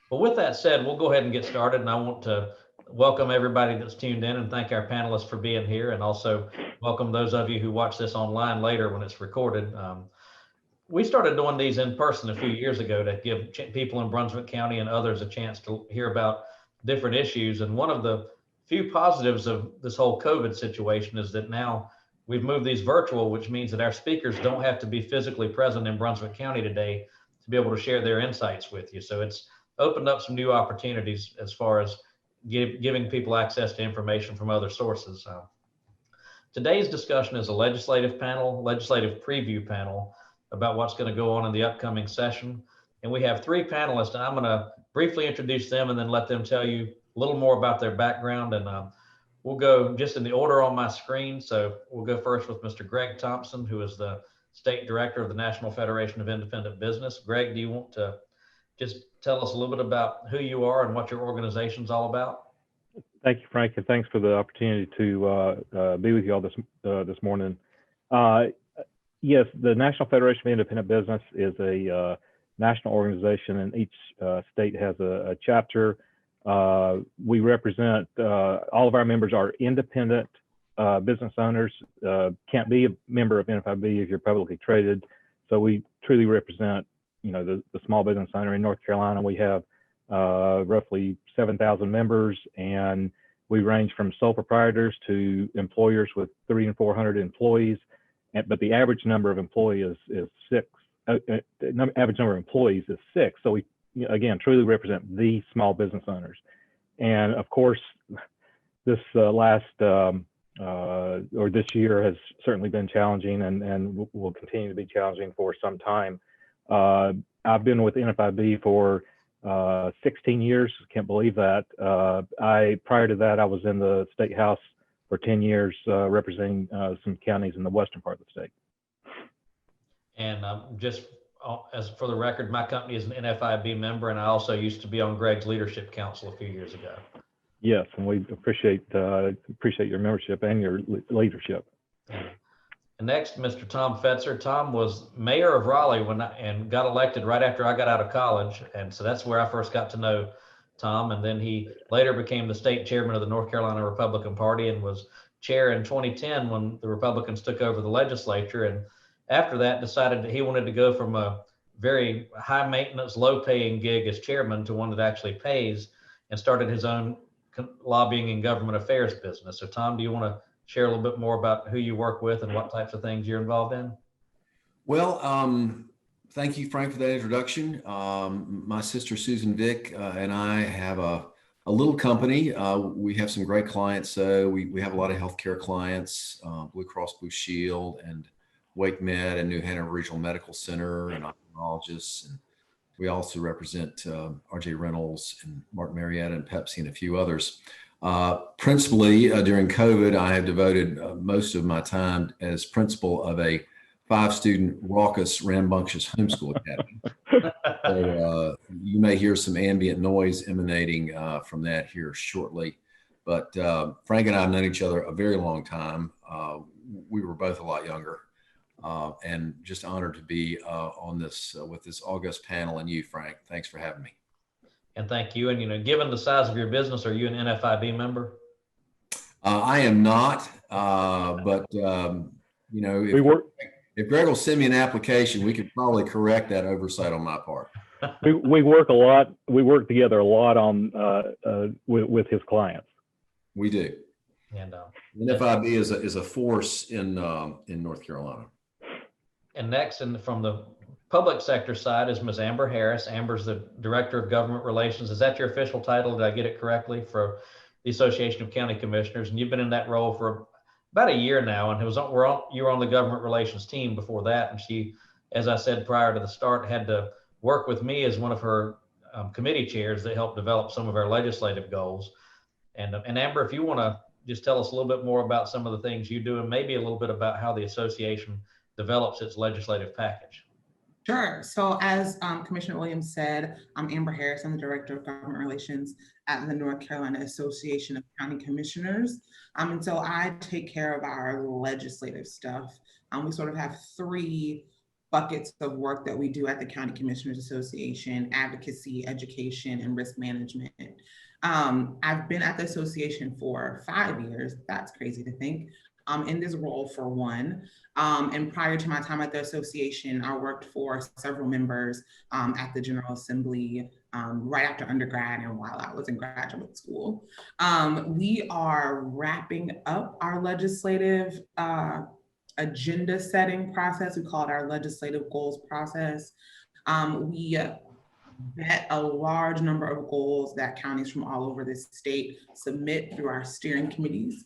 Well, with that said, we'll go ahead and get started. And I want to welcome everybody that's tuned in and thank our panelists for being here. And also welcome those of you who watch this online later when it's recorded. We started doing these in person a few years ago to give people in Brunswick County and others a chance to hear about different issues. And one of the few positives of this whole COVID situation is that now we've moved these virtual, which means that our speakers don't have to be physically present in Brunswick County today to be able to share their insights with you. So it's opened up some new opportunities as far as giving people access to information from other sources. Today's discussion is a legislative preview panel about what's going to go on in the upcoming session. And we have three panelists, and I'm going to briefly introduce them and then let them tell you a little more about their background. And we'll go just in the order on my screen. So we'll go first with Mr. Gregg Thompson, who is the State Director of the National Federation of Independent Business. Gregg, do you want to just tell us a little bit about who you are and what your organization is all about? Thank you, Frank, and thanks for the opportunity to be with you all this morning. Yes, the National Federation of Independent Business is a national organization, and each state has a chapter. We represent, all of our members are independent business owners. Can't be a member of NFIB if you're publicly traded. So we truly represent, the small business owner. In North Carolina, we have roughly 7,000 members, and we range from sole proprietors to employers with 300 and 400 employees. But the average number of employees is six. Average number of employees is six. So we, again, truly represent the small business owners. And of course, this this year has certainly been challenging, and will continue to be challenging for some time. I've been with NFIB for 16 years. Can't believe that. Prior to that, I was in the State House for 10 years, representing some counties in the western part of the state. And just as for the record, my company is an NFIB member, and I also used to be on Gregg's Leadership Council a few years ago. Yes, and we appreciate your membership and your leadership. And next, Mr. Tom Fetzer. Tom was mayor of Raleigh and got elected right after I got out of college, and so that's where I first got to know Tom. And then he later became the state chairman of the North Carolina Republican Party and was chair in 2010 when the Republicans took over the legislature. And after that, decided that he wanted to go from a very high maintenance, low paying gig as chairman to one that actually pays, and started his own lobbying and government affairs business. So Tom, do you want to share a little bit more about who you work with and what types of things you're involved in? Well, thank you, Frank, for that introduction. My sister, Susan Vick, and I have a little company. We have some great clients. So we have a lot of healthcare clients, Blue Cross Blue Shield and Wake Med and New Hanover Regional Medical Center and ophthalmologists. And we also represent RJ Reynolds and Mark Marietta and Pepsi and a few others. Principally during COVID, I have devoted most of my time as principal of a 5-student raucous, rambunctious homeschool academy. So you may hear some ambient noise emanating from that here shortly. But Frank and I have known each other a very long time. We were both a lot younger, and just honored to be on this with this august panel. And you, Frank, thanks for having me. And thank you. And given the size of your business, are you an NFIB member? I am not, but if Gregg will send me an application, we could probably correct that oversight on my part. we work a lot. We work together a lot on with his clients. We do. And NFIB is a force in North Carolina. And next, from the public sector side, is Ms. Amber Harris. Amber's the Director of Government Relations. Is that your official title? Did I get it correctly? For the Association of County Commissioners, and you've been in that role for about a year now. And you were on the government relations team before that. And she, as I said prior to the start, had to work with me as one of her committee chairs that helped develop some of our legislative goals. And Amber, if you want to just tell us a little bit more about some of the things you do, and maybe a little bit about how the association develops its legislative package. Sure. So as Commissioner Williams said, I'm Amber Harris. I'm the Director of Government Relations at the North Carolina Association of County Commissioners. And so I take care of our legislative stuff. We sort of have three buckets of work that we do at the County Commissioners Association: advocacy, education, and risk management. I've been at the association for 5 years. That's crazy to think. In this role for one. And prior to my time at the association, I worked for several members at the General Assembly right after undergrad and while I was in graduate school. We are wrapping up our legislative agenda setting process. We call it our legislative goals process. We vet a large number of goals that counties from all over the state submit through our steering committees.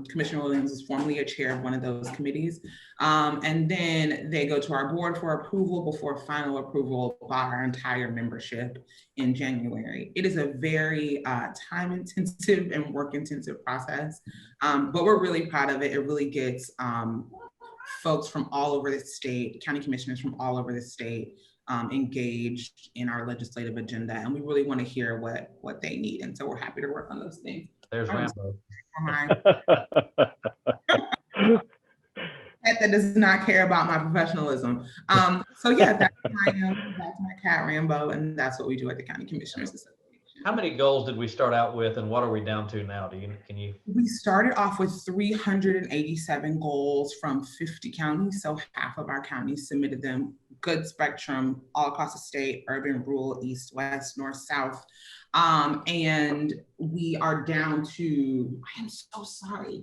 Commissioner Williams is formerly a chair of one of those committees. And then they go to our board for approval before final approval by our entire membership in January. It is a very time-intensive and work-intensive process, but we're really proud of it. It really gets folks from all over the state, county commissioners from all over the state, engaged in our legislative agenda, and we really want to hear what they need, and so we're happy to work on those things. There's Rambo. That does not care about my professionalism. So yeah, that's my cat Rambo, and that's what we do at the County Commissioners Association. How many goals did we start out with, and what are we down to now? Can you? We started off with 387 goals from 50 counties, so half of our counties submitted them. Good spectrum all across the state: urban, rural, east, west, north, south. And we are down to, I am so sorry,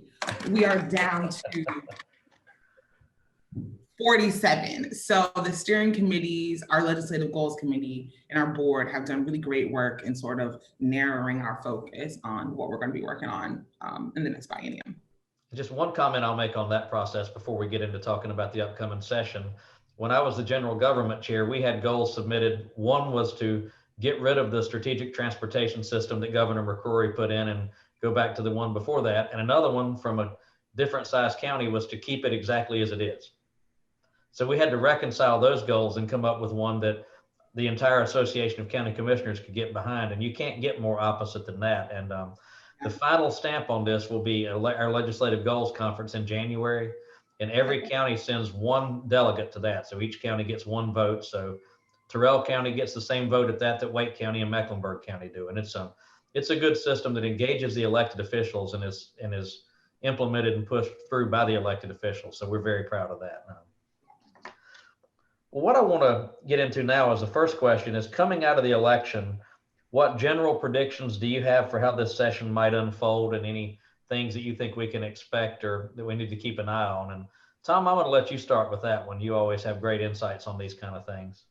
we are down to 47. So the steering committees, our legislative goals committee, and our board have done really great work in sort of narrowing our focus on what we're going to be working on in the next biennium. Just one comment I'll make on that process before we get into talking about the upcoming session. When I was the general government chair, we had goals submitted. One was to get rid of the strategic transportation system that Governor McCrory put in and go back to the one before that. And another one from a different size county was to keep it exactly as it is. So we had to reconcile those goals and come up with one that the entire Association of County Commissioners could get behind. And you can't get more opposite than that. And the final stamp on this will be our legislative goals conference in January. And every county sends one delegate to that. So each county gets one vote. So Terrell County gets the same vote at that Wake County and Mecklenburg County do. And it's a good system that engages the elected officials and is implemented and pushed through by the elected officials. So we're very proud of that. Well, what I want to get into now as the first question is, coming out of the election, what general predictions do you have for how this session might unfold, and any things that you think we can expect or that we need to keep an eye on? And Tom, I'm going to let you start with that one. You always have great insights on these kind of things.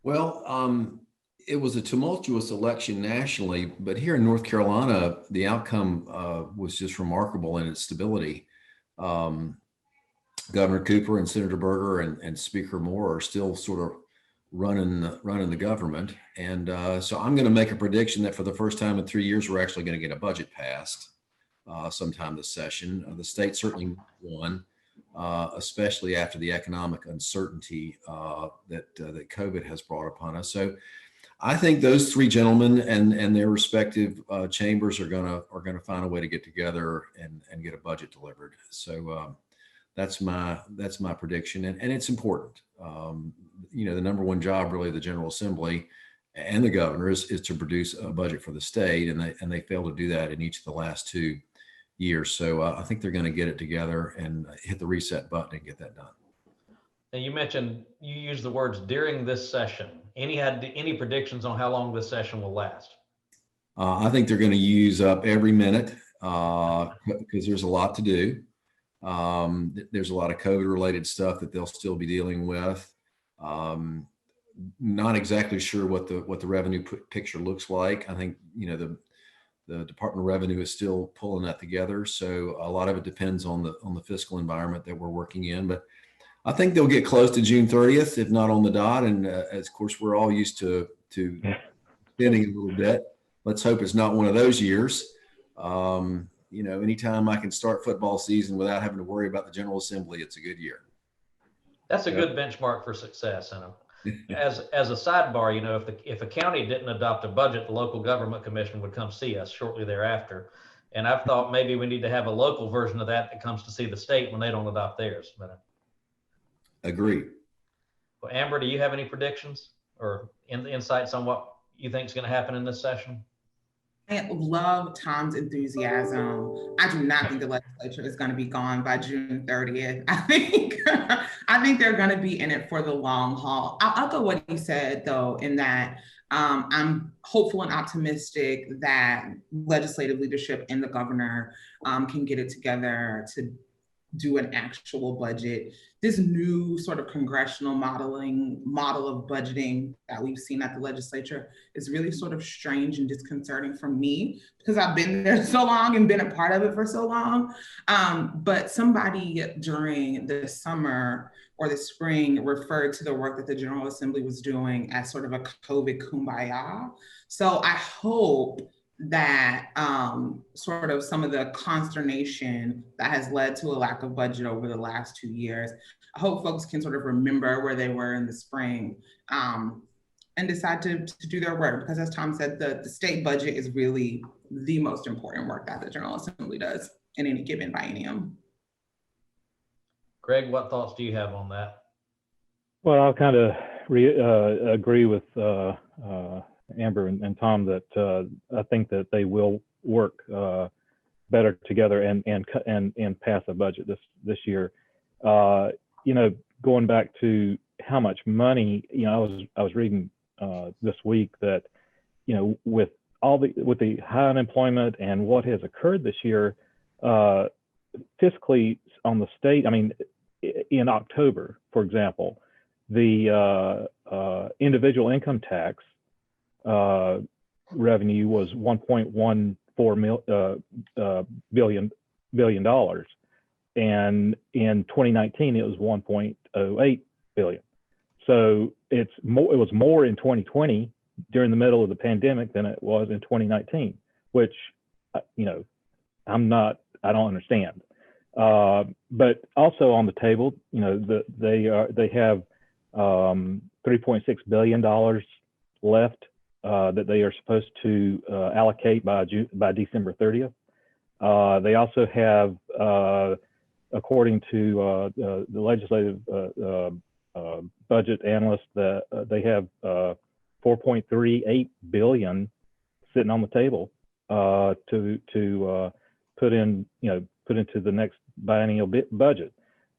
Well, it was a tumultuous election nationally, but here in North Carolina, the outcome was just remarkable in its stability. Governor Cooper and Senator Berger and Speaker Moore are still sort of running the government. And so I'm going to make a prediction that for the first time in 3 years, we're actually going to get a budget passed sometime this session. The state certainly won, especially after the economic uncertainty that COVID has brought upon us. So I think those three gentlemen and their respective chambers are going to find a way to get together and get a budget delivered. So that's my prediction, and it's important. The number one job really of the General Assembly and the governor is to produce a budget for the state, and they failed to do that in each of the last 2 years. So I think they're going to get it together and hit the reset button and get that done. Now, you mentioned, you used the words during this session. Any predictions on how long this session will last? I think they're going to use up every minute because there's a lot to do. There's a lot of COVID related stuff that they'll still be dealing with. Not exactly sure what the revenue picture looks like. I think, the Department of Revenue is still pulling that together. So a lot of it depends on the fiscal environment that we're working in, but I think they'll get close to June 30th, if not on the dot. And as of course, we're all used to spinning a little bit. Let's hope it's not one of those years. Anytime I can start football season without having to worry about the General Assembly, it's a good year. That's a good benchmark for success. As a sidebar, if a county didn't adopt a budget, the local government commission would come see us shortly thereafter. And I've thought maybe we need to have a local version of that comes to see the state when they don't adopt theirs. But Agree. Well, Amber, do you have any predictions or insights on what you think is going to happen in this session? I love Tom's enthusiasm. I do not think the legislature is going to be gone by June 30th. I think they're going to be in it for the long haul. I'll go what he said though, in that I'm hopeful and optimistic that legislative leadership and the governor can get it together to do an actual budget. This new sort of congressional model of budgeting that we've seen at the legislature is really sort of strange and disconcerting for me because I've been there so long and been a part of it for so long. But somebody during the summer or the spring referred to the work that the General Assembly was doing as sort of a COVID kumbaya. So I hope that sort of some of the consternation that has led to a lack of budget over the last 2 years, I hope folks can sort of remember where they were in the spring and decide to do their work. Because as Tom said, the state budget is really the most important work that the General Assembly does in any given biennium. Gregg, what thoughts do you have on that? Well, I'll kind of agree with Amber and Tom that I think that they will work better together and pass a budget this year. You know, going back to how much money, you know, I was reading this week that, you know, with the high unemployment and what has occurred this year, fiscally on the state, I mean, in October, for example, the individual income tax revenue was $1.14 billion, and in 2019 it was 1.08 billion. So it was more in 2020 during the middle of the pandemic than it was in 2019, which, you know, I don't understand. But also on the table, you know, they have $3.6 billion left that they are supposed to allocate by December 30th. They also have, according to the legislative budget analysts, they have 4.38 billion sitting on the table to put into the next biennial budget.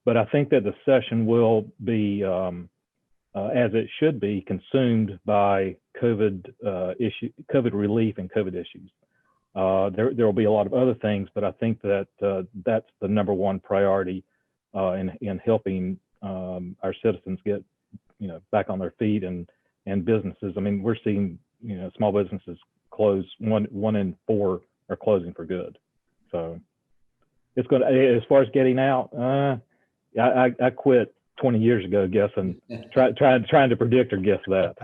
But I think that the session will be, as it should be, consumed by COVID relief and COVID issues. There will be a lot of other things, but I think that that's the number one priority in helping our citizens get, you know, back on their feet, and businesses. I mean, we're seeing, you know, small businesses close. One in four are closing for good. So it's going to, as far as getting out, I quit 20 years ago guessing, trying to predict or guess that.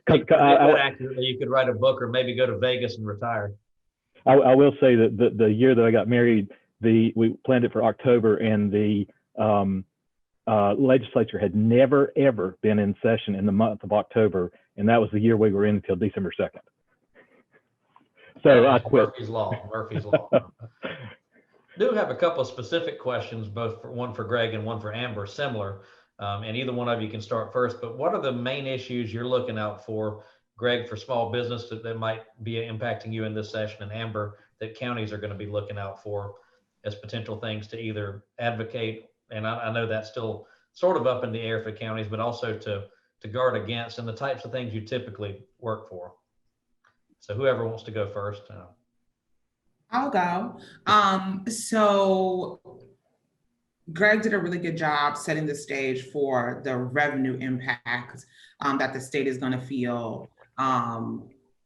Accurately, you could write a book or maybe go to Vegas and retire. I will say that the year that I got married, we planned it for October, and the legislature had never, ever been in session in the month of October, and that was the year we were in until December 2nd. So I quit. Murphy's Law. Do have a couple of specific questions, one for Gregg and one for Amber, similar, and either one of you can start first. But what are the main issues you're looking out for, Gregg, for small business that might be impacting you in this session, and Amber, that counties are going to be looking out for as potential things to either advocate, and I know that's still sort of up in the air for counties, but also to guard against, and the types of things you typically work for? So whoever wants to go first. I'll go. So Gregg did a really good job setting the stage for the revenue impact that the state is going to feel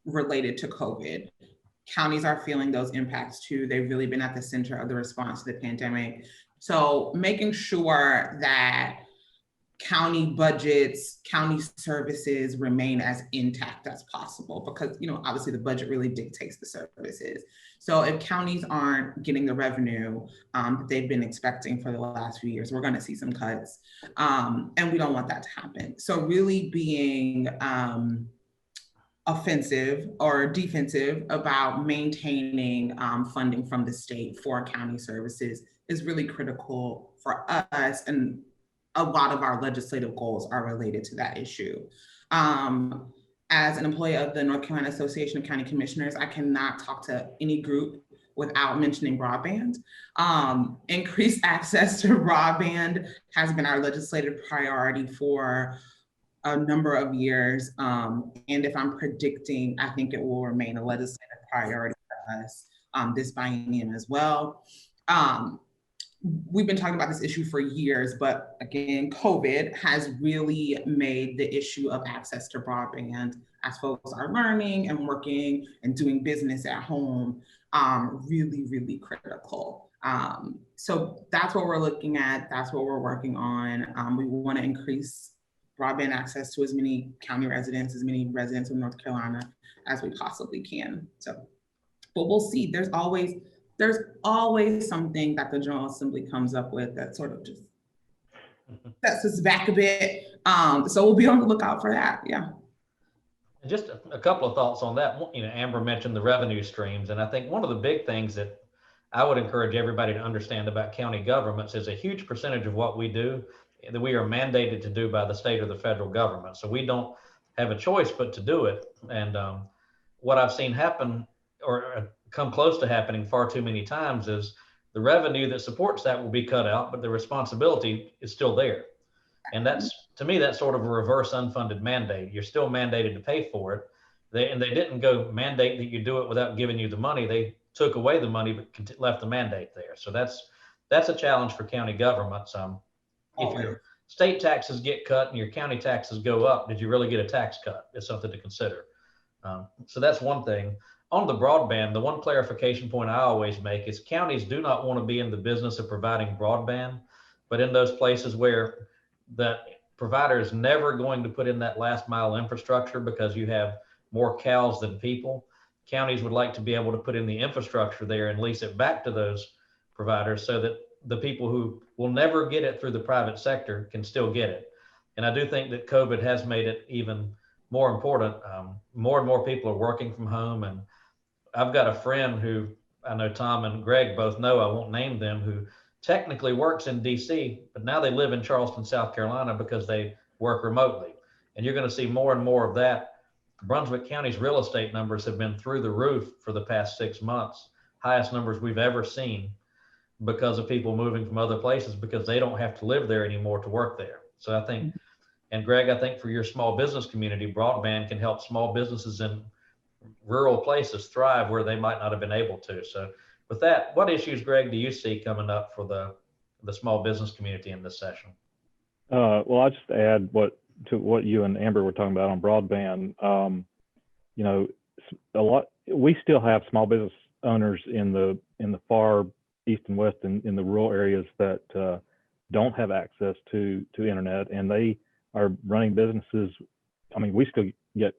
related to COVID. Counties are feeling those impacts too. They've really been at the center of the response to the pandemic. So making sure that county budgets, county services remain as intact as possible, because, you know, obviously the budget really dictates the services. So if counties aren't getting the revenue that they've been expecting for the last few years, we're going to see some cuts, and we don't want that to happen. So really being offensive or defensive about maintaining funding from the state for county services is really critical for us, and a lot of our legislative goals are related to that issue. As an employee of the North Carolina Association of County Commissioners, I cannot talk to any group without mentioning broadband. Increased access to broadband has been our legislative priority for a number of years. And if I'm predicting, I think it will remain a legislative priority for us this biennium as well. We've been talking about this issue for years, but again, COVID has really made the issue of access to broadband as folks are learning and working and doing business at home really, really critical. So that's what we're looking at. That's what we're working on. We want to increase broadband access to as many county residents, as many residents of North Carolina as we possibly can. So, but we'll see. There's always something that the General Assembly comes up with that sort of just sets us back a bit. So we'll be on the lookout for that. Yeah. Just a couple of thoughts on that. You know, Amber mentioned the revenue streams, and I think one of the big things that I would encourage everybody to understand about county governments is a huge percentage of what we do that we are mandated to do by the state or the federal government. So we don't have a choice but to do it. And what I've seen happen or come close to happening far too many times is the revenue that supports that will be cut out, but the responsibility is still there. And that's, to me, that's sort of a reverse unfunded mandate. You're still mandated to pay for it. They didn't go mandate that you do it without giving you the money. They took away the money, but left the mandate there. So that's a challenge for county governments. If your state taxes get cut and your county taxes go up, did you really get a tax cut? It's something to consider. So that's one thing. On the broadband, the one clarification point I always make is counties do not want to be in the business of providing broadband, but in those places where the provider is never going to put in that last mile infrastructure because you have more cows than people, counties would like to be able to put in the infrastructure there and lease it back to those providers so that the people who will never get it through the private sector can still get it. And I do think that COVID has made it even more important. More and more people are working from home. And I've got a friend who I know Tom and Gregg both know, I won't name them, who technically works in DC, but now they live in Charleston, South Carolina because they work remotely. And you're going to see more and more of that. Brunswick County's real estate numbers have been through the roof for the past 6 months, highest numbers we've ever seen, because of people moving from other places because they don't have to live there anymore to work there. So I think, and Gregg, I think for your small business community, broadband can help small businesses in rural places thrive where they might not have been able to. So with that, what issues, Gregg, do you see coming up for the small business community in this session? Well, I'll just add to what you and Amber were talking about on broadband. You know, we still have small business owners in the far east and west in the rural areas that don't have access to internet, and they are running businesses. I mean, we still get,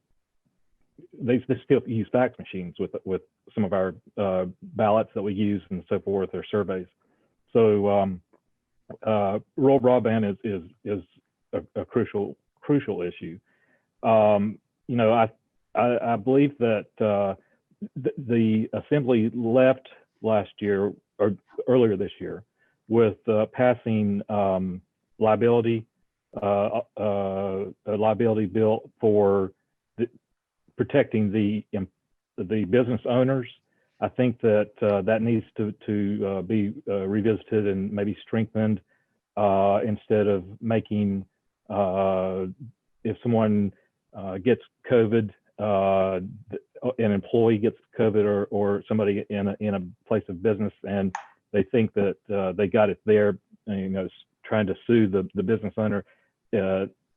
they still use fax machines with some of our ballots that we use and so forth, or surveys. So rural broadband is a crucial issue. You know, I believe that the Assembly left last year or earlier this year with passing a liability bill for protecting the business owners. I think that that needs to be revisited and maybe strengthened instead of making if someone gets COVID, an employee gets COVID, or somebody in a place of business, and they think that they got it there, and, you know, trying to sue the business owner.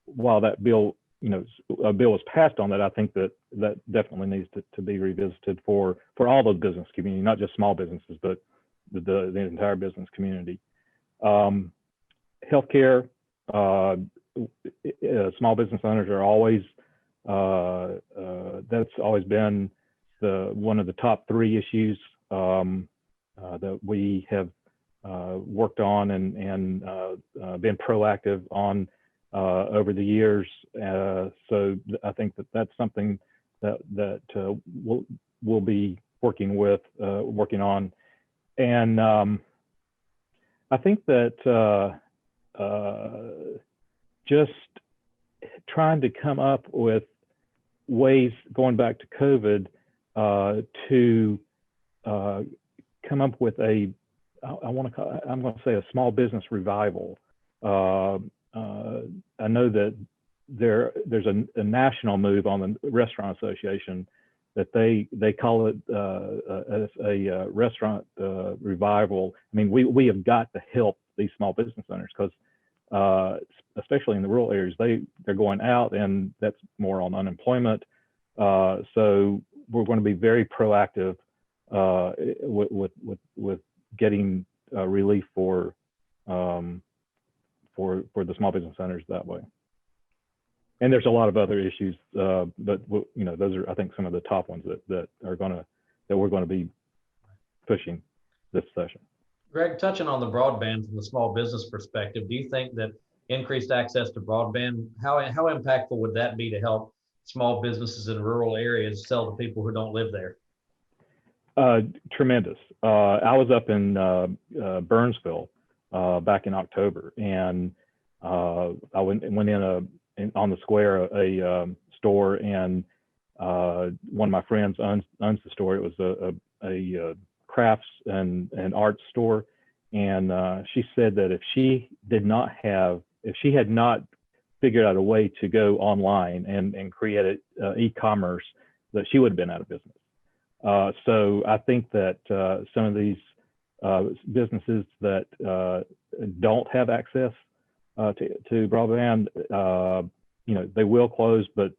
While that bill, you know, a bill was passed on that, I think that definitely needs to be revisited for all the business community, not just small businesses, but the entire business community. Healthcare, small business owners are always, that's always been one of the top 3 issues that we have worked on and been proactive on over the years. So I think that's something that we'll be working on. And I think that just trying to come up with ways, going back to COVID, to come up with I'm going to say a small business revival. I know that there's a national move on the Restaurant Association that they call it a restaurant revival. I mean, we have got to help these small business owners, because especially in the rural areas, they're going out, and that's more on unemployment. So we're going to be very proactive with getting relief for the small business owners that way. And there's a lot of other issues, but those are, I think, some of the top ones that we're going to be pushing this session. Gregg, touching on the broadband from the small business perspective, do you think that increased access to broadband, how impactful would that be to help small businesses in rural areas sell to people who don't live there? Tremendous. I was up in Burnsville back in October, and I went in on the square, a store, and one of my friends owns the store. It was a crafts and art store, and she said that if she had not figured out a way to go online and create e-commerce, that she would have been out of business. So I think that some of these businesses that don't have access to broadband, they will close, but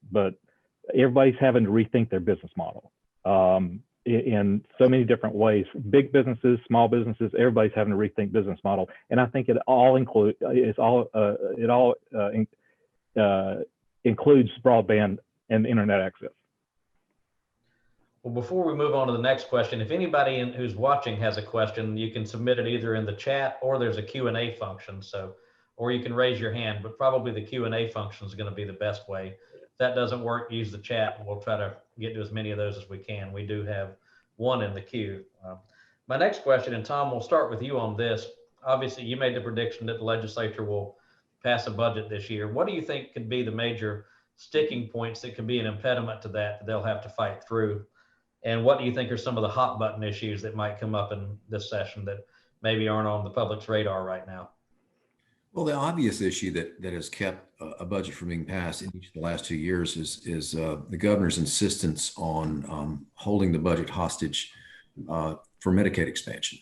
everybody's having to rethink their business model in so many different ways. Big businesses, small businesses, everybody's having to rethink business model, and I think it all includes broadband and internet access. Well, before we move on to the next question, if anybody who's watching has a question, you can submit it either in the chat, or there's a Q&A function. Or you can raise your hand, but probably the Q&A function is going to be the best way. If that doesn't work, use the chat, and we'll try to get to as many of those as we can. We do have one in the queue. My next question, and Tom, we'll start with you on this. Obviously, you made the prediction that the legislature will pass a budget this year. What do you think could be the major sticking points that could be an impediment to that they'll have to fight through? And what do you think are some of the hot button issues that might come up in this session that maybe aren't on the public's radar right now? Well, the obvious issue that has kept a budget from being passed in each of the last 2 years is the governor's insistence on holding the budget hostage for Medicaid expansion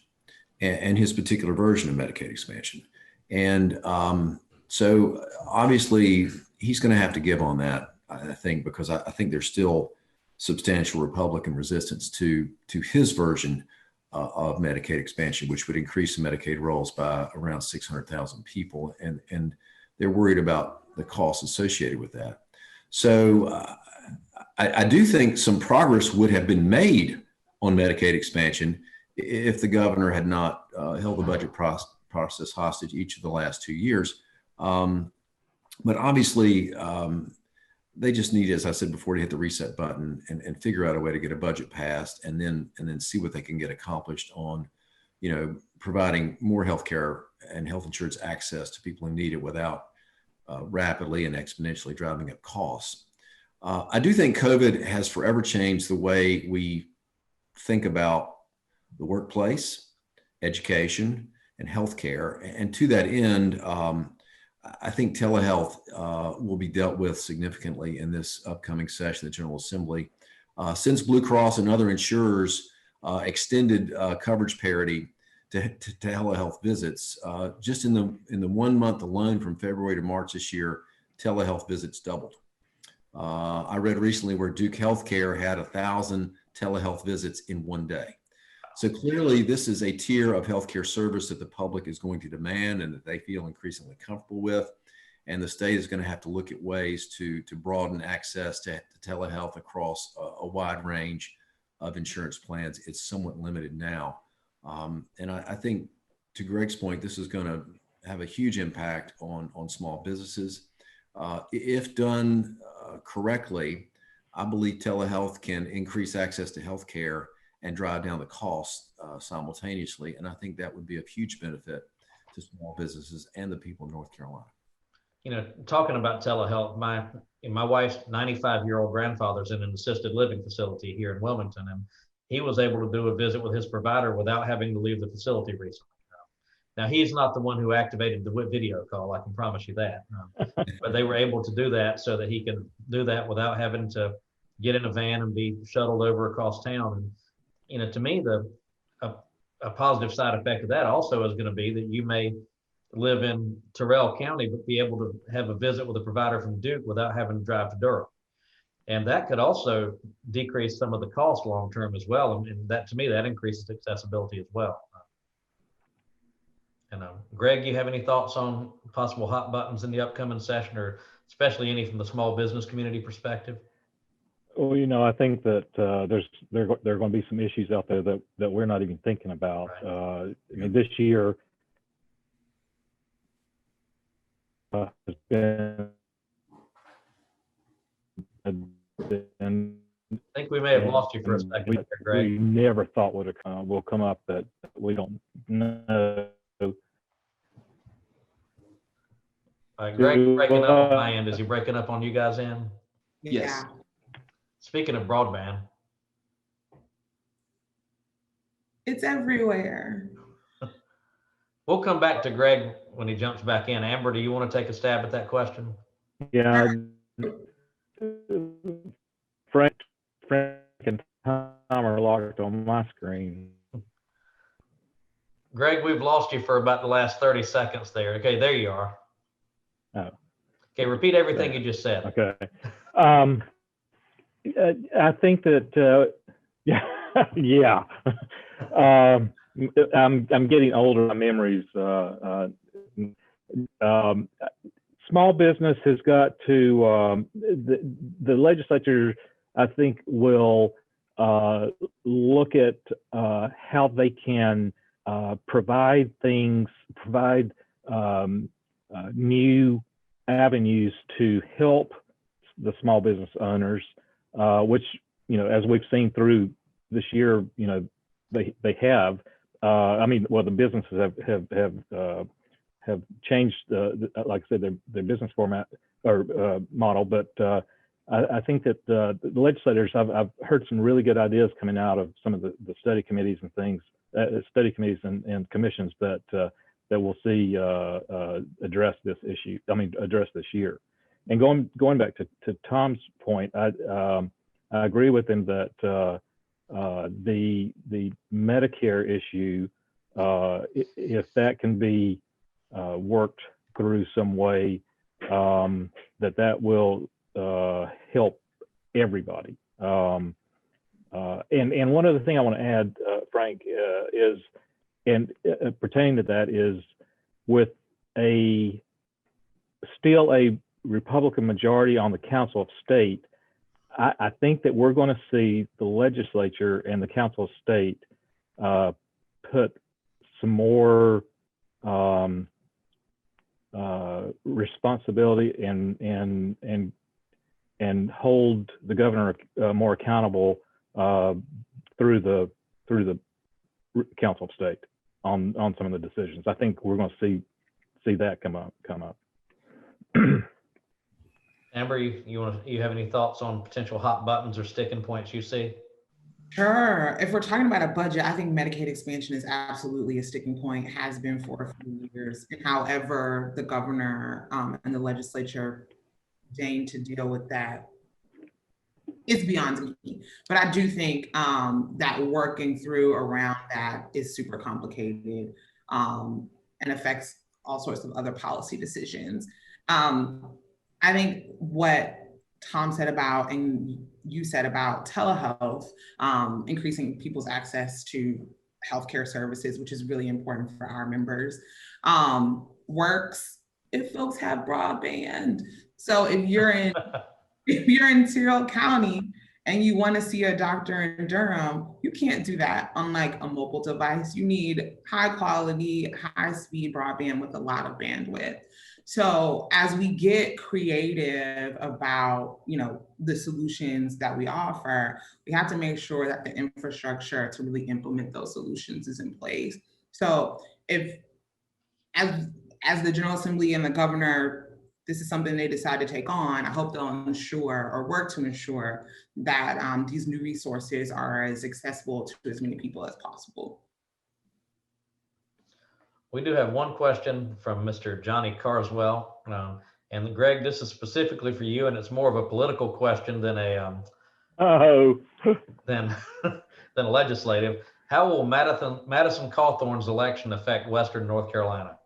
and his particular version of Medicaid expansion. And so obviously he's going to have to give on that, I think, because I think there's still substantial Republican resistance to his version of Medicaid expansion, which would increase the Medicaid rolls by around 600,000 people. And they're worried about the costs associated with that. So I do think some progress would have been made on Medicaid expansion if the governor had not held the budget process hostage each of the last 2 years. But obviously, they just need, as I said before, to hit the reset button and figure out a way to get a budget passed, and then see what they can get accomplished on, providing more healthcare and health insurance access to people who need it without rapidly and exponentially driving up costs. I do think COVID has forever changed the way we think about the workplace, education, and healthcare. And to that end, I think telehealth will be dealt with significantly in this upcoming session of the General Assembly. Since Blue Cross and other insurers extended coverage parity to telehealth visits, just in the 1 month alone from February to March this year, telehealth visits doubled. I read recently where Duke Healthcare had 1,000 telehealth visits in 1 day. So clearly, this is a tier of healthcare service that the public is going to demand and that they feel increasingly comfortable with. And the state is going to have to look at ways to broaden access to telehealth across a wide range of insurance plans. It's somewhat limited now. And I think, to Gregg's point, this is going to have a huge impact on small businesses. If done correctly, I believe telehealth can increase access to healthcare and drive down the costs simultaneously. And I think that would be of huge benefit to small businesses and the people of North Carolina. You know, talking about telehealth, my wife's 95-year-old grandfather's in an assisted living facility here in Wilmington, and he was able to do a visit with his provider without having to leave the facility recently. Now, he's not the one who activated the video call, I can promise you that. But they were able to do that so that he can do that without having to get in a van and be shuttled over across town. And, you know, to me, a positive side effect of that also is going to be that you may live in Terrell County, but be able to have a visit with a provider from Duke without having to drive to Durham. And that could also decrease some of the cost long-term as well. And that, to me, that increases accessibility as well. And Gregg, you have any thoughts on possible hot buttons in the upcoming session, or especially any from the small business community perspective? Well, you know, I think that there are going to be some issues out there that we're not even thinking about. Right. I mean, this year has been. I think we may have lost you for a second, Gregg. We never thought will come up that we don't know. Gregg, breaking up on my end. Is he breaking up on you guys' end? Yes. Yeah. Speaking of broadband, It's everywhere. we'll come back to Gregg when he jumps back in. Amber, do you want to take a stab at that question? Yeah. Frank and Tom are locked on my screen. Gregg, we've lost you for about the last 30 seconds there. Okay, there you are. Oh. Okay, repeat everything you just said. Okay. I think that yeah. I'm getting older. My memories. Small business has got to the legislature, I think, will look at how they can provide new avenues to help the small business owners, which, you know, as we've seen through this year, you know, they have. I mean, well, the businesses have changed, like I said, their business format or model. But I think that the legislators, I've heard some really good ideas coming out of some of the study committees and things, and commissions that we'll see address this issue. I mean, address this year. And going back to Tom's point, I agree with him that the Medicare issue, if that can be worked through some way, that will help everybody. And one other thing I want to add, Frank, is, and pertaining to that, is with still a Republican majority on the Council of State, I think that we're going to see the legislature and the Council of State put some more responsibility and hold the governor more accountable through the Council of State on some of the decisions. I think we're going to see that come up. Amber, you have any thoughts on potential hot buttons or sticking points you see? Sure. If we're talking about a budget, I think Medicaid expansion is absolutely a sticking point, has been for a few years. And however the governor and the legislature deign to deal with that, it's beyond me. But I do think that working through around that is super complicated and affects all sorts of other policy decisions. I think what Tom said about, and you said about telehealth, increasing people's access to healthcare services, which is really important for our members, works if folks have broadband. So if you're in Terrell County and you want to see a doctor in Durham, you can't do that on like a mobile device. You need high quality, high speed broadband with a lot of bandwidth. So as we get creative about, you know, the solutions that we offer, we have to make sure that the infrastructure to really implement those solutions is in place. So if as the General Assembly and the governor, this is something they decide to take on. I hope they'll ensure or work to ensure that these new resources are as accessible to as many people as possible. We do have one question from Mr. Johnny Carswell. And Greg, this is specifically for you, and it's more of a political question than a than legislative. How will Madison Cawthorn's election affect Western North Carolina?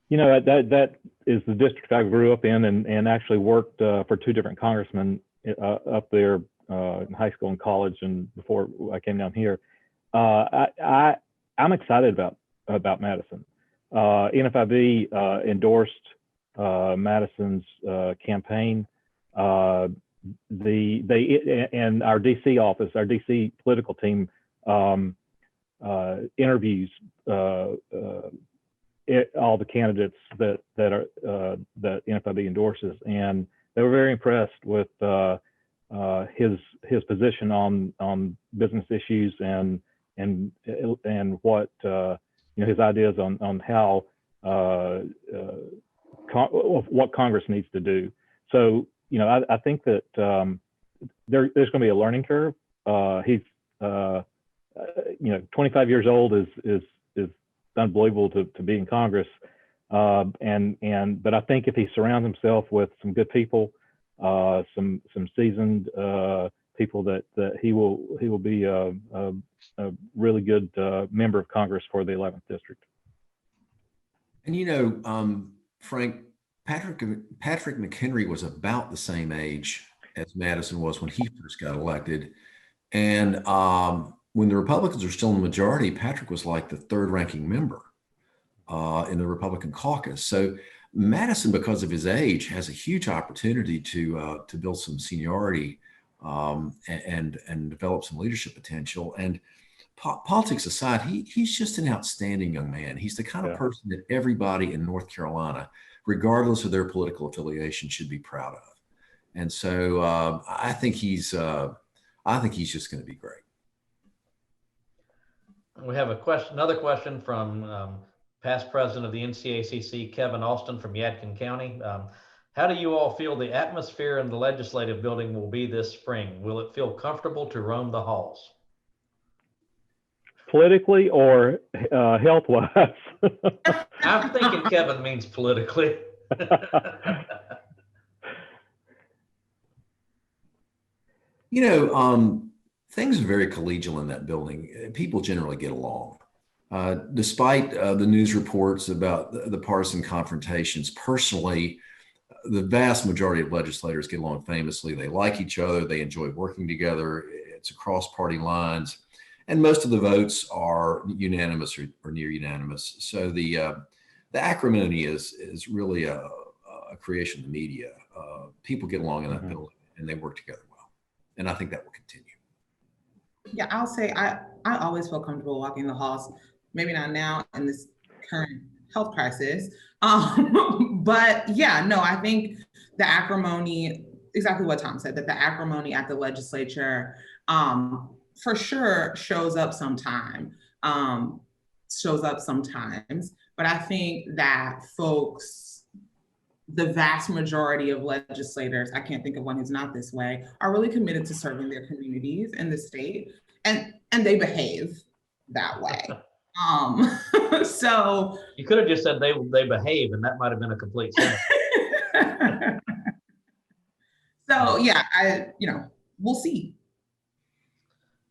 You know, that is the district I grew up in, and actually worked for two different congressmen up there in high school and college, and before I came down here. I'm excited about Madison. NFIB endorsed Madison's campaign. And our DC office, our DC political team interviews all the candidates that NFIB endorses, and they were very impressed with his position on business issues and what his ideas on how what Congress needs to do. So I think that there's going to be a learning curve. He's 25 years old is unbelievable to be in Congress, but I think if he surrounds himself with some good people, some seasoned people, that he will be a really good member of Congress for the 11th district. And Frank, Patrick McHenry was about the same age as Madison was when he first got elected, and when the Republicans were still in the majority, Patrick was like the third ranking member in the Republican caucus. So Madison, because of his age, has a huge opportunity to build some seniority and develop some leadership potential. And politics aside, he's just an outstanding young man. He's the kind of person that everybody in North Carolina, regardless of their political affiliation, should be proud of. And so I think he's just going to be great. We have another question from past president of the NCACC, Kevin Austin from Yadkin County. How do you all feel the atmosphere in the legislative building will be this spring? Will it feel comfortable to roam the halls? Politically or health-wise? I'm thinking Kevin means politically. Things are very collegial in that building. People generally get along. Despite the news reports about the partisan confrontations, personally, the vast majority of legislators get along famously. They like each other. They enjoy working together. It's across party lines. And most of the votes are unanimous or near unanimous. So the acrimony is really a creation of the media. People get along in that building and they work together well. And I think that will continue. Yeah, I'll say I always feel comfortable walking the halls. Maybe not now in this current health crisis. But yeah, no, I think the acrimony, exactly what Tom said, that the acrimony at the legislature for sure shows up sometimes. But I think that folks, the vast majority of legislators, I can't think of one who's not this way, are really committed to serving their communities in the state, and they behave that way. So you could have just said they behave, and that might have been a complete sentence. So yeah, we'll see.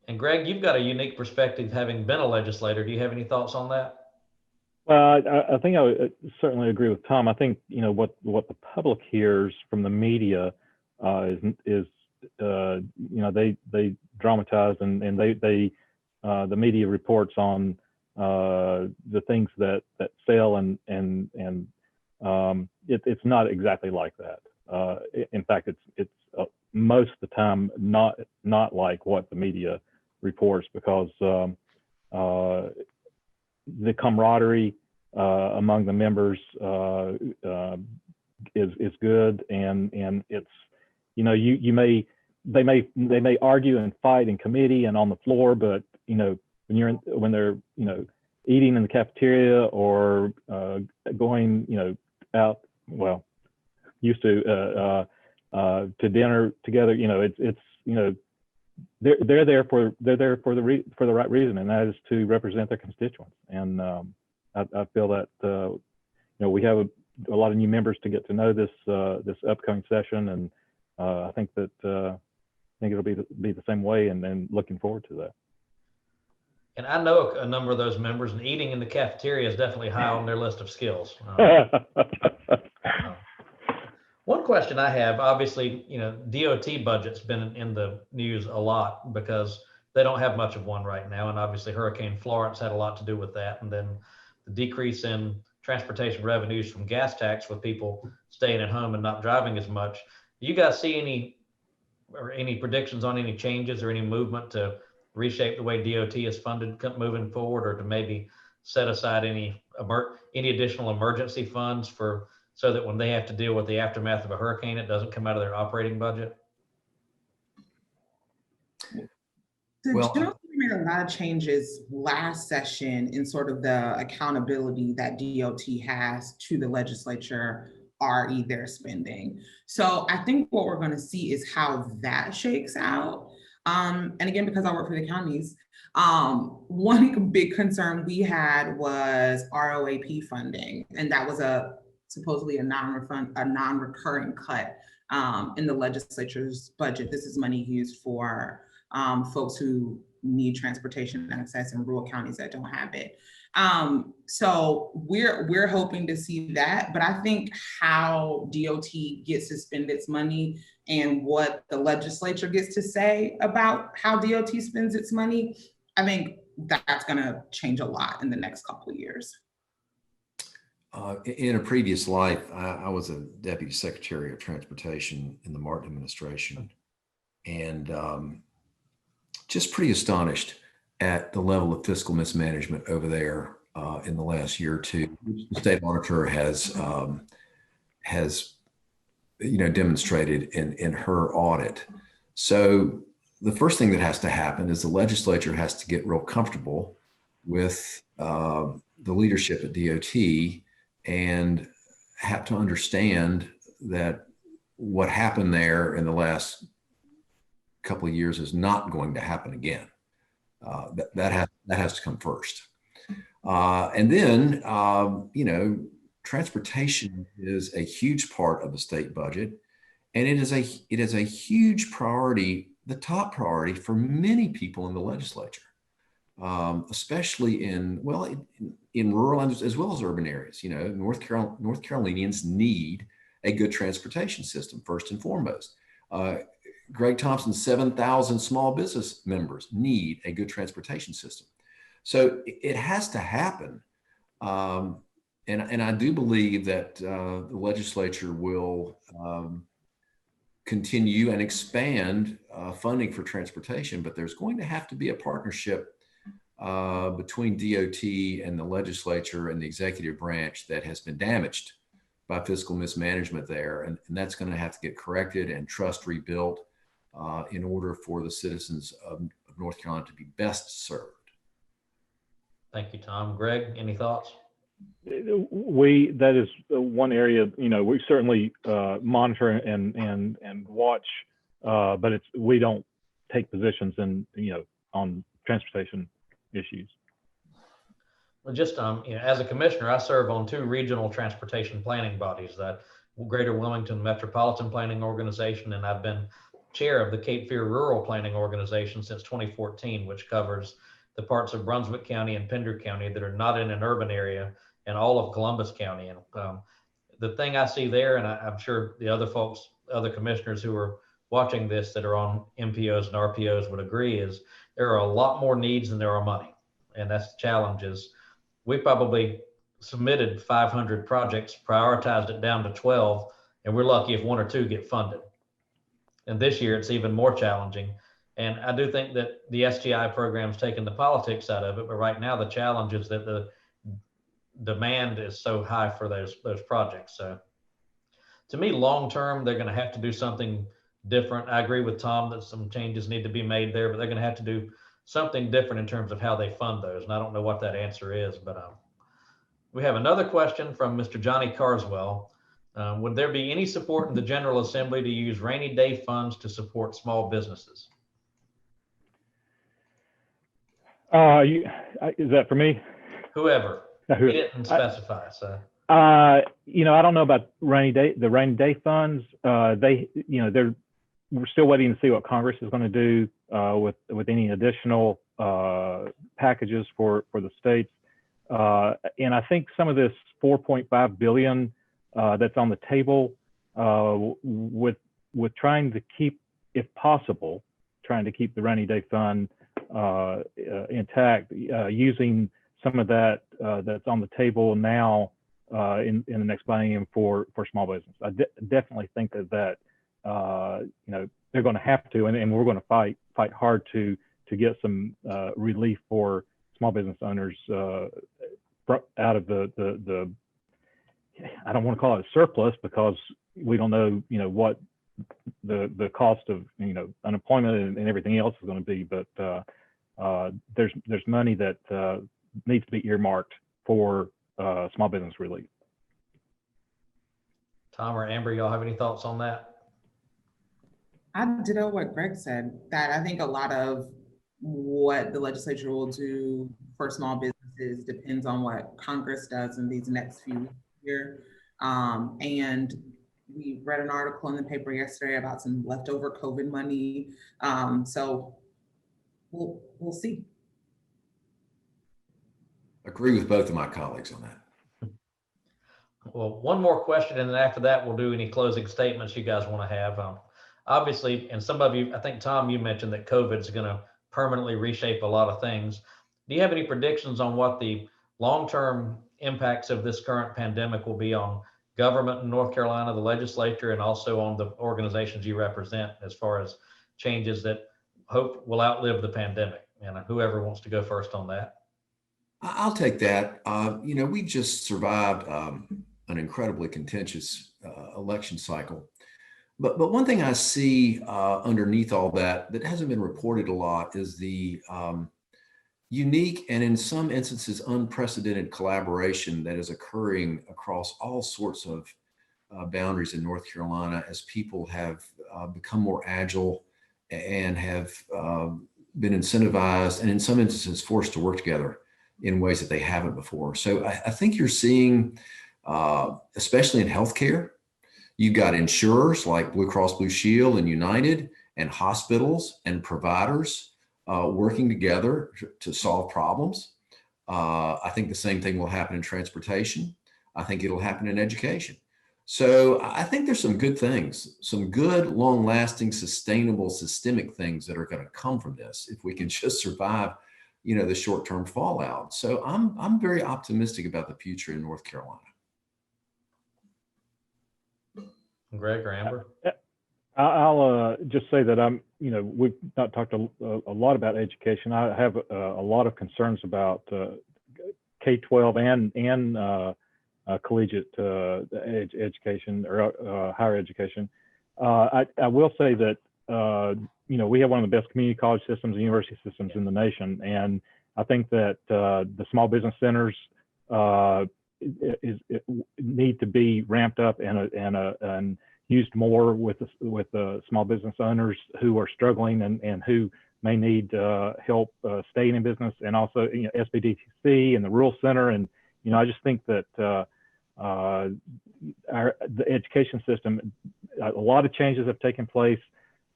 And Greg, you've got a unique perspective having been a legislator. Do you have any thoughts on that? Well, I think I would certainly agree with Tom. I think what the public hears from the media is they dramatize and they the media reports on the things that sell and it's not exactly like that. In fact, it's most of the time not like what the media reports, because the camaraderie among the members is good, and it's they may argue and fight in committee and on the floor, but when they're, eating in the cafeteria or going, out, well, used to dinner together, they're there for the right reason, and that is to represent their constituents. And I feel that we have a lot of new members to get to know this upcoming session, and I think it'll be the same way, and looking forward to that. And I know a number of those members, and eating in the cafeteria is definitely high on their list of skills. One question I have, obviously, DOT budget's been in the news a lot because they don't have much of one right now. And obviously Hurricane Florence had a lot to do with that. And then the decrease in transportation revenues from gas tax with people staying at home and not driving as much. Do you guys see any predictions on any changes or any movement to reshape the way DOT is funded moving forward, or to maybe set aside any additional emergency funds so that when they have to deal with the aftermath of a hurricane, it doesn't come out of their operating budget? Well, we made a lot of changes last session in sort of the accountability that DOT has to the legislature, RE their spending. So I think what we're going to see is how that shakes out. And again, because I work for the counties, one big concern we had was ROAP funding, and that was supposedly a non-recurring cut in the legislature's budget. This is money used for folks who need transportation access in rural counties that don't have it. So we're hoping to see that, but I think how DOT gets to spend its money and what the legislature gets to say about how DOT spends its money, I think that's going to change a lot in the next couple of years. In a previous life, I was a deputy secretary of transportation in the Martin administration, and just pretty astonished at the level of fiscal mismanagement over there in the last year or two. The state auditor has demonstrated in her audit. So the first thing that has to happen is the legislature has to get real comfortable with the leadership at DOT and have to understand that what happened there in the last couple of years is not going to happen again. That has to come first. And then, transportation is a huge part of the state budget, and it is a huge priority, the top priority for many people in the legislature, especially in rural as well as urban areas. North Carolinians need a good transportation system first and foremost. Gregg Thompson's 7,000 small business members need a good transportation system. So it has to happen. And I do believe that the legislature will continue and expand funding for transportation, but there's going to have to be a partnership between DOT and the legislature and the executive branch that has been damaged by fiscal mismanagement there. And that's going to have to get corrected and trust rebuilt in order for the citizens of North Carolina to be best served. Thank you, Tom. Gregg, any thoughts? That is one area, we certainly monitor and watch, but we don't take positions on transportation issues. Well, just as a commissioner, I serve on 2 regional transportation planning bodies, that Greater Wilmington Metropolitan Planning Organization, and I've been chair of the Cape Fear Rural Planning Organization since 2014, which covers the parts of Brunswick County and Pender County that are not in an urban area, and all of Columbus County. And the thing I see there, and I'm sure the other commissioners who are watching this that are on MPOs and RPOs would agree, is there are a lot more needs than there are money. And that's the challenge. Is we probably submitted 500 projects, prioritized it down to 12, and we're lucky if 1 or 2 get funded. And this year it's even more challenging. And I do think that the SGI program's taken the politics out of it, but right now the challenge is that the demand is so high for those projects. So to me, long-term, they're gonna have to do something different. I agree with Tom that some changes need to be made there, but they're gonna have to do something different in terms of how they fund those. And I don't know what that answer is, but we have another question from Mr. Johnny Carswell. Would there be any support in the General Assembly to use rainy day funds to support small businesses? Is that for me? Whoever. He didn't specify. So. I don't know about the rainy day funds. We're still waiting to see what Congress is going to do with any additional packages for the states. And I think some of this 4.5 billion that's on the table with trying to keep, if possible, trying to keep the rainy day fund intact, using some of that that's on the table now in the next biennium for small business. I definitely think that they're going to have to, and we're going to fight hard to get some relief for small business owners out of the I don't want to call it a surplus, because we don't know what the cost of unemployment and everything else is going to be, but there's money that needs to be earmarked for small business relief. Tom or Amber, y'all have any thoughts on that? I ditto what Greg said, that I think a lot of what the legislature will do for small businesses depends on what Congress does in these next few weeks here. And we read an article in the paper yesterday about some leftover COVID money. So we'll see. Agree with both of my colleagues on that. Well, one more question, and then after that, we'll do any closing statements you guys want to have. Obviously, and some of you, I think, Tom, you mentioned that COVID is going to permanently reshape a lot of things. Do you have any predictions on what the long-term impacts of this current pandemic will be on government in North Carolina, the legislature, and also on the organizations you represent, as far as changes that hope will outlive the pandemic? And whoever wants to go first on that. I'll take that. We just survived an incredibly contentious election cycle. But one thing I see underneath all that hasn't been reported a lot is the unique and in some instances unprecedented collaboration that is occurring across all sorts of boundaries in North Carolina as people have become more agile and have been incentivized and in some instances forced to work together in ways that they haven't before. So I think you're seeing, especially in healthcare, you've got insurers like Blue Cross Blue Shield and United, and hospitals and providers working together to solve problems. I think the same thing will happen in transportation. I think it'll happen in education. So I think there's some good things, some good, long-lasting, sustainable, systemic things that are going to come from this if we can just survive, the short-term fallout. So I'm very optimistic about the future in North Carolina. Gregg or Amber? I'll just say that we've not talked a lot about education. I have a lot of concerns about K-12 and collegiate education or higher education. I will say that we have one of the best community college systems and university systems in the nation, and I think that the small business centers need to be ramped up and used more with the small business owners who are struggling and who may need help staying in business, and also SBDTC and the Rural Center. And I just think that the education system, a lot of changes have taken place.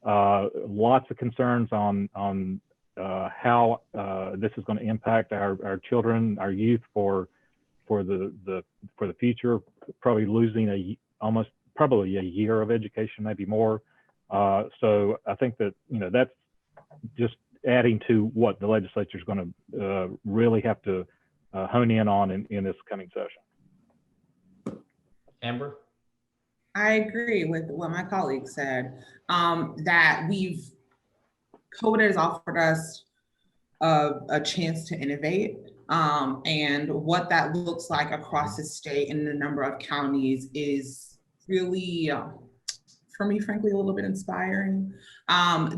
Lots of concerns on how this is going to impact our children, our youth for the future. Probably losing probably a year of education, maybe more. So I think that that's just adding to what the legislature is going to really have to hone in on in this coming session. Amber? I agree with what my colleague said, that COVID has offered us a chance to innovate, and what that looks like across the state and a number of counties is really for me, frankly, a little bit inspiring.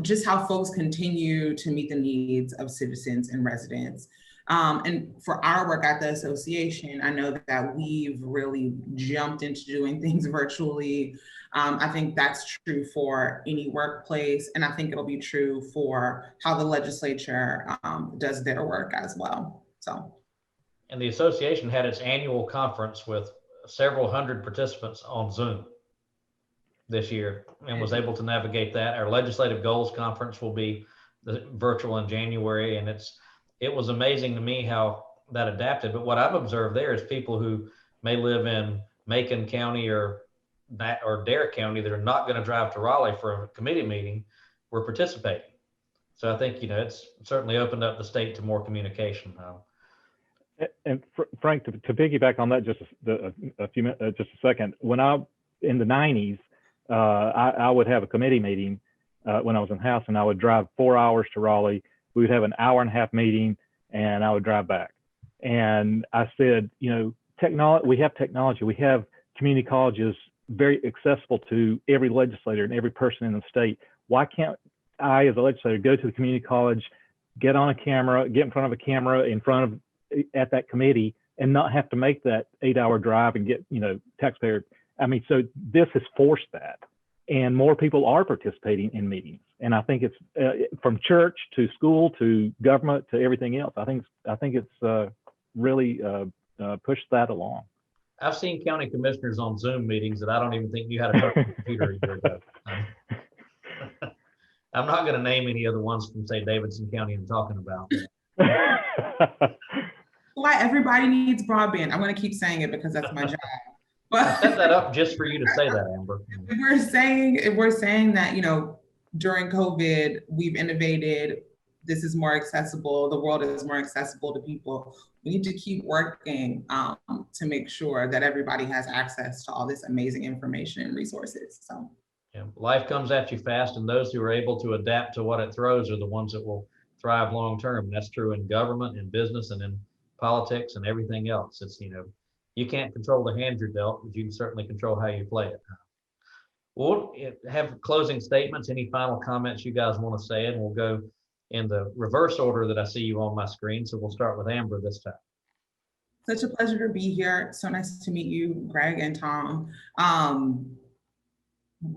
Just how folks continue to meet the needs of citizens and residents. And for our work at the association, I know that we've really jumped into doing things virtually. I think that's true for any workplace, and I think it'll be true for how the legislature does their work as well. So. And the association had its annual conference with several hundred participants on Zoom this year and was able to navigate that. Our legislative goals conference will be virtual in January, and it was amazing to me how that adapted. But what I've observed there is people who may live in Macon County or Dare County that are not going to drive to Raleigh for a committee meeting were participating. So I think, it's certainly opened up the state to more communication now. And Frank, to piggyback on that just a second, when in the 90s, I would have a committee meeting when I was in House, and I would drive 4 hours to Raleigh. We would have an hour-and-a-half meeting, and I would drive back. And I said, technology. We have technology. We have community colleges very accessible to every legislator and every person in the state. Why can't I, as a legislator, go to the community college, get on a camera, get in front of a camera at that committee, and not have to make that 8-hour drive and get, taxpayer. I mean, so this has forced that, and more people are participating in meetings. And I think it's from church to school to government to everything else. I think it's really pushed that along. I've seen county commissioners on Zoom meetings that I don't even think knew how to turn a computer a year ago. I'm not going to name any of the ones from, say, Davidson County I'm talking about. Why everybody needs broadband. I'm going to keep saying it because that's my job. But I set that up just for you to say that, Amber. If we're saying that, during COVID, we've innovated. This is more accessible. The world is more accessible to people. We need to keep working to make sure that everybody has access to all this amazing information and resources. So, yeah, life comes at you fast, and those who are able to adapt to what it throws are the ones that will thrive long term. And that's true in government, in business, and in politics, and everything else. It's you can't control the hand you're dealt, but you can certainly control how you play it. We'll have closing statements. Any final comments you guys want to say, and we'll go in the reverse order that I see you on my screen. So we'll start with Amber this time. Such a pleasure to be here. So nice to meet you, Gregg and Tom.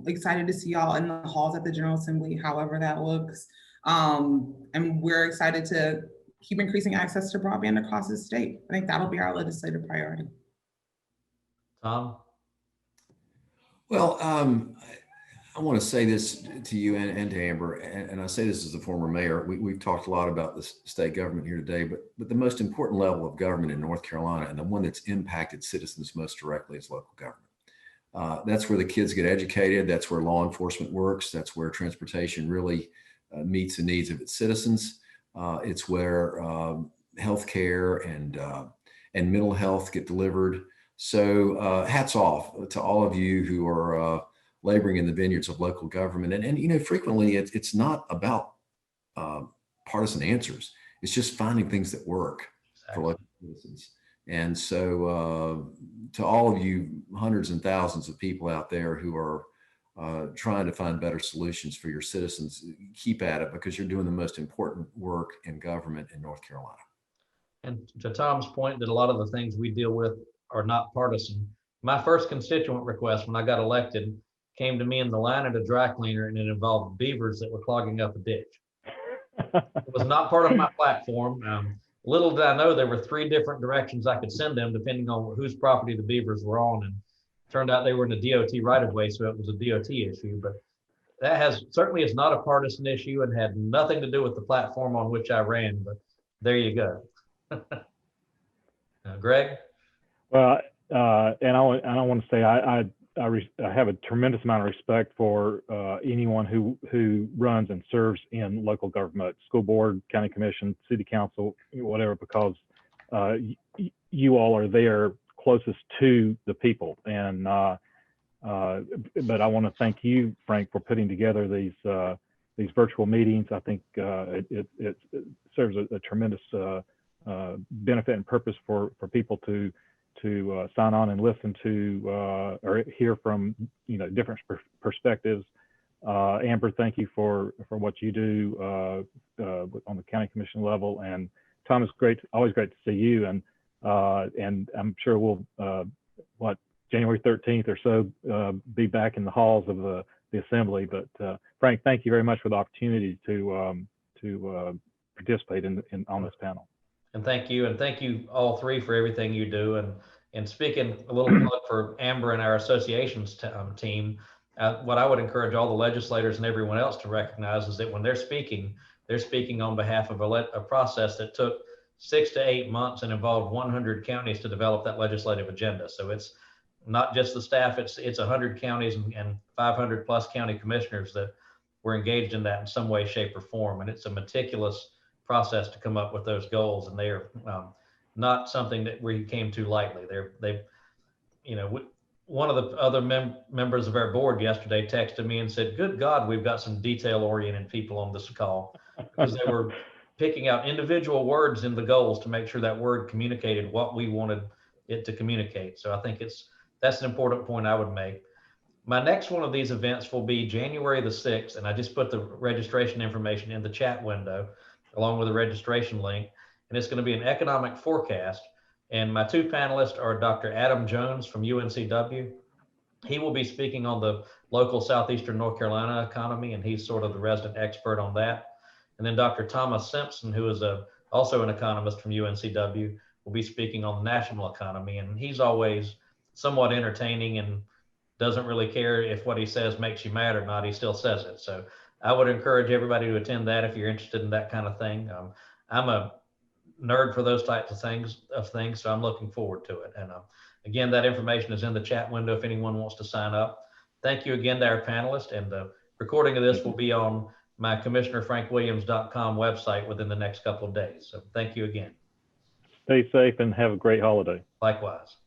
Excited to see y'all in the halls at the General Assembly, however that looks. And we're excited to keep increasing access to broadband across the state. I think that'll be our legislative priority. Tom? Well, I want to say this to you and to Amber, and I say this as a former mayor. We've talked a lot about the state government here today, but the most important level of government in North Carolina, and the one that's impacted citizens most directly, is local government. That's where the kids get educated. That's where law enforcement works. That's where transportation really meets the needs of its citizens. It's where healthcare and mental health get delivered. So hats off to all of you who are laboring in the vineyards of local government. And frequently it's not about partisan answers. It's just finding things that work for local citizens. And so to all of you hundreds and thousands of people out there who are trying to find better solutions for your citizens, keep at it, because you're doing the most important work in government in North Carolina. And to Tom's point, that a lot of the things we deal with are not partisan. My first constituent request when I got elected came to me in the line at a dry cleaner, and it involved beavers that were clogging up a ditch. It was not part of my platform. Little did I know there were 3 different directions I could send them depending on whose property the beavers were on. And turned out they were in a DOT right of way, so it was a DOT issue. But that certainly is not a partisan issue and had nothing to do with the platform on which I ran. But there you go. Gregg? Well, and I want to say I have a tremendous amount of respect for anyone who runs and serves in local government, school board, county commission, city council, whatever, because you all are there closest to the people. And but I want to thank you, Frank, for putting together these virtual meetings. I think it serves a tremendous benefit and purpose for people to sign on and listen to or hear from different perspectives. Amber, thank you for what you do on the county commission level, and Tom, it's always great to see you, and I'm sure we'll January 13th or so be back in the halls of the assembly. But Frank, thank you very much for the opportunity to participate on this panel. And thank you all three for everything you do. And speaking a little plug for Amber and our associations team, what I would encourage all the legislators and everyone else to recognize is that when they're speaking on behalf of a process that took 6 to 8 months and involved 100 counties to develop that legislative agenda. So it's not just the staff, it's 100 counties and 500 plus county commissioners that were engaged in that in some way, shape, or form. And it's a meticulous process to come up with those goals, and they are not something that we came to lightly. One of the other members of our board yesterday texted me and said, "Good God, we've got some detail-oriented people on this call," because they were picking out individual words in the goals to make sure that word communicated what we wanted it to communicate. So I think that's an important point I would make. My next one of these events will be January the 6th, and I just put the registration information in the chat window along with the registration link, and it's going to be an economic forecast. And my two panelists are Dr. Adam Jones from UNCW. He will be speaking on the local Southeastern North Carolina economy, and he's sort of the resident expert on that. And then Dr. Thomas Simpson, who is also an economist from UNCW, will be speaking on the national economy. And he's always somewhat entertaining and doesn't really care if what he says makes you mad or not. He still says it. So I would encourage everybody to attend that if you're interested in that kind of thing. I'm a nerd for those types of things, so I'm looking forward to it. And again, that information is in the chat window if anyone wants to sign up. Thank you again to our panelists, and the recording of this will be on my commissionerfrankwilliams.com website within the next couple of days. So thank you again. Stay safe and have a great holiday. Likewise.